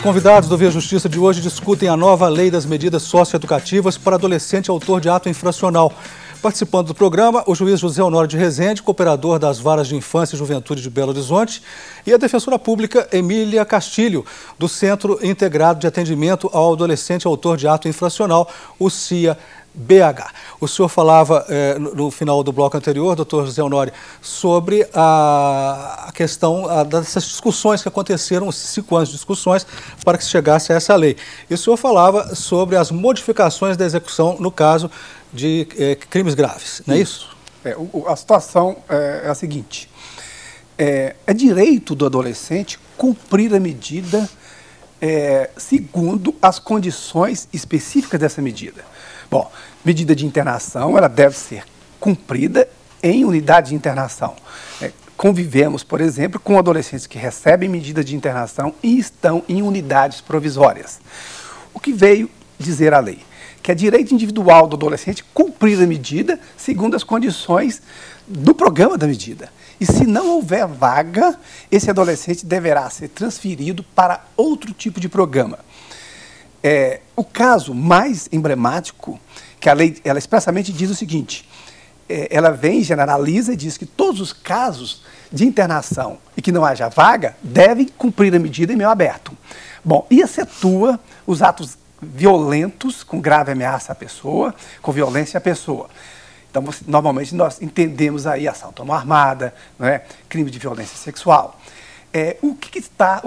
convidados do Via Justiça de hoje discutem a nova lei das medidas socioeducativas para adolescente autor de ato infracional. Participando do programa, o juiz José Honório de Rezende, cooperador das Varas de Infância e Juventude de Belo Horizonte, e a defensora pública Emília Castilho, do Centro Integrado de Atendimento ao Adolescente Autor de Ato Infracional, o CIA-BH. O senhor falava no final do bloco anterior, doutor José Honório, sobre a questão dessas discussões que aconteceram, 5 anos de discussões, para que se chegasse a essa lei. E o senhor falava sobre as modificações da execução no caso de crimes graves, não é isso? A situação é a seguinte, é direito do adolescente cumprir a medida segundo as condições específicas dessa medida. Bom, medida de internação, ela deve ser cumprida em unidade de internação. Convivemos, por exemplo, com adolescentes que recebem medida de internação e estão em unidades provisórias. O que veio dizer a lei? Que é direito individual do adolescente cumprir a medida segundo as condições do programa da medida. E se não houver vaga, esse adolescente deverá ser transferido para outro tipo de programa. O caso mais emblemático, que a lei ela expressamente diz o seguinte, ela vem e generaliza e diz que todos os casos de internação e que não haja vaga devem cumprir a medida em meio aberto. Bom, e excetua os atos violentos, com grave ameaça à pessoa, com violência à pessoa. Então, normalmente, nós entendemos aí assalto à mão armada, não é? Crime de violência sexual. O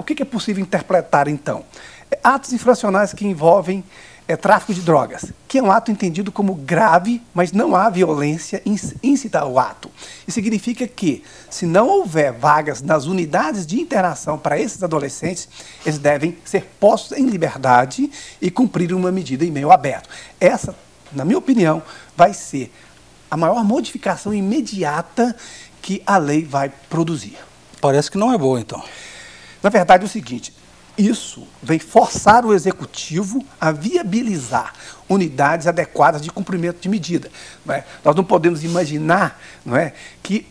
que é possível interpretar, então? Atos infracionais que envolvem tráfico de drogas, que é um ato entendido como grave, mas não há violência íncita ao ato. Isso significa que, se não houver vagas nas unidades de internação para esses adolescentes, eles devem ser postos em liberdade e cumprir uma medida em meio aberto. Essa, na minha opinião, vai ser a maior modificação imediata que a lei vai produzir. Parece que não é boa, então. Na verdade, é o seguinte, isso vem forçar o executivo a viabilizar unidades adequadas de cumprimento de medida. Não é? Nós não podemos imaginar, não é, que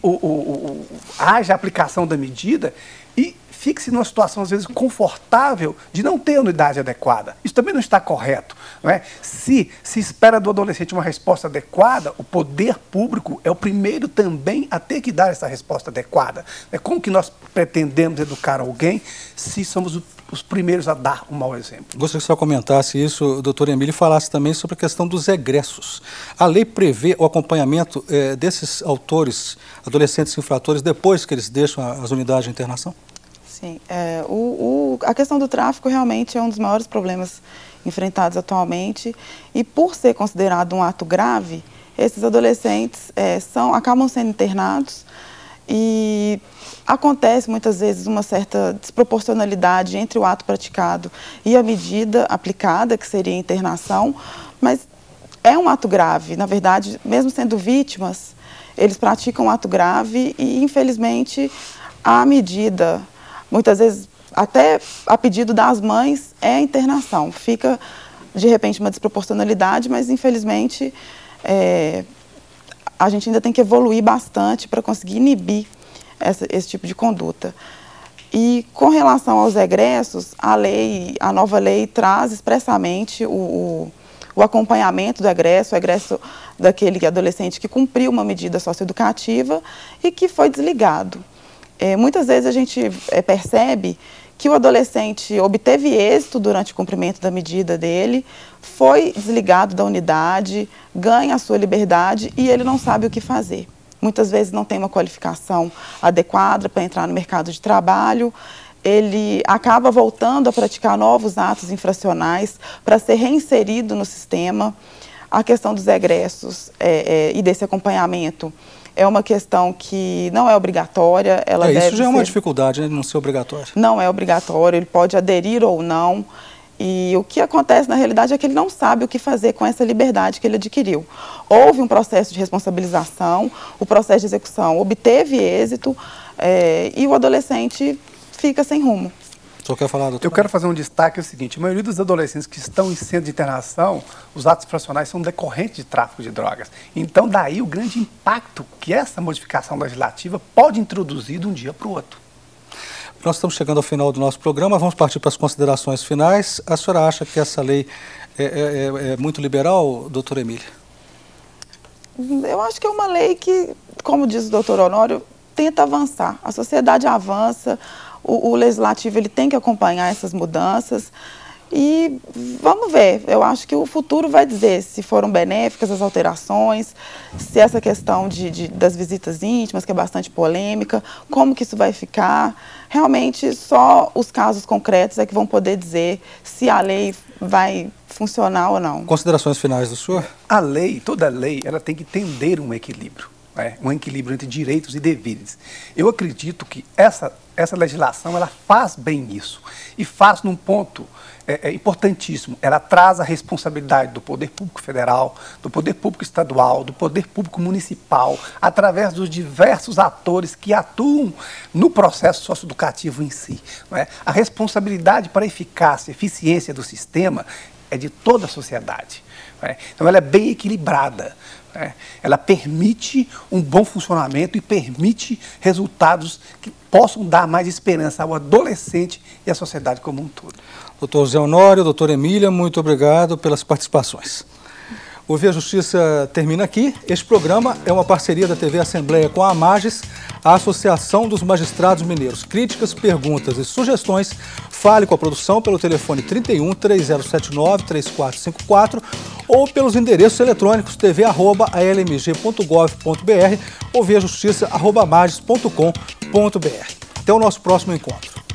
haja aplicação da medida e fique-se numa situação, às vezes, confortável de não ter unidade adequada. Isso também não está correto. Não é? Se espera do adolescente uma resposta adequada, o poder público é o primeiro também a ter que dar essa resposta adequada. Como que nós pretendemos educar alguém se somos os primeiros a dar um mau exemplo? Gostaria que o senhor comentasse isso, doutor Emílio, e falasse também sobre a questão dos egressos. A lei prevê o acompanhamento desses autores, adolescentes infratores, depois que eles deixam as unidades de internação? Sim, a questão do tráfico realmente é um dos maiores problemas enfrentados atualmente e por ser considerado um ato grave, esses adolescentes acabam sendo internados e acontece muitas vezes uma certa desproporcionalidade entre o ato praticado e a medida aplicada, que seria a internação, mas é um ato grave. Na verdade, mesmo sendo vítimas, eles praticam um ato grave e, infelizmente, a medida, muitas vezes, até a pedido das mães, é a internação. Fica, de repente, uma desproporcionalidade, mas, infelizmente, a gente ainda tem que evoluir bastante para conseguir inibir esse tipo de conduta. E com relação aos egressos, a nova lei traz expressamente o acompanhamento do egresso, o egresso daquele adolescente que cumpriu uma medida socioeducativa e que foi desligado. Muitas vezes a gente percebe que o adolescente obteve êxito durante o cumprimento da medida dele, foi desligado da unidade, ganha a sua liberdade e ele não sabe o que fazer. Muitas vezes não tem uma qualificação adequada para entrar no mercado de trabalho, ele acaba voltando a praticar novos atos infracionais para ser reinserido no sistema. A questão dos egressos e desse acompanhamento é uma questão que não é obrigatória. Isso já é uma dificuldade, né, de não ser obrigatório. Não é obrigatório, ele pode aderir ou não. E o que acontece, na realidade, é que ele não sabe o que fazer com essa liberdade que ele adquiriu. Houve um processo de responsabilização, o processo de execução obteve êxito e o adolescente fica sem rumo. O senhor quer falar, doutor? Eu quero fazer um destaque, é o seguinte, a maioria dos adolescentes que estão em centro de internação, os atos infracionais são decorrentes de tráfico de drogas. Então, daí o grande impacto que essa modificação legislativa pode introduzir de um dia para o outro. Nós estamos chegando ao final do nosso programa, vamos partir para as considerações finais. A senhora acha que essa lei é muito liberal, doutora Emília? Eu acho que é uma lei que, como diz o doutor Honório, tenta avançar. A sociedade avança, o legislativo ele tem que acompanhar essas mudanças e vamos ver. Eu acho que o futuro vai dizer se foram benéficas as alterações, se essa questão das visitas íntimas, que é bastante polêmica, como que isso vai ficar. Realmente, só os casos concretos é que vão poder dizer se a lei vai funcionar ou não. Considerações finais do senhor? A lei, toda lei, ela tem que tender um equilíbrio. Um equilíbrio entre direitos e deveres. Eu acredito que essa legislação ela faz bem isso e faz num ponto importantíssimo. Ela traz a responsabilidade do poder público federal, do poder público estadual, do poder público municipal, através dos diversos atores que atuam no processo socioeducativo em si. A responsabilidade para a eficácia e eficiência do sistema é de toda a sociedade. Então ela é bem equilibrada. Ela permite um bom funcionamento e permite resultados que possam dar mais esperança ao adolescente e à sociedade como um todo. Doutor Zé Honório, doutora Emília, muito obrigado pelas participações. O Via Justiça termina aqui. Este programa é uma parceria da TV Assembleia com a AMAGES, a Associação dos Magistrados Mineiros. Críticas, perguntas e sugestões, fale com a produção pelo telefone 31 3079 3454 ou pelos endereços eletrônicos tv@almg.gov.br ou viajustiça@mages.com.br. Até o nosso próximo encontro.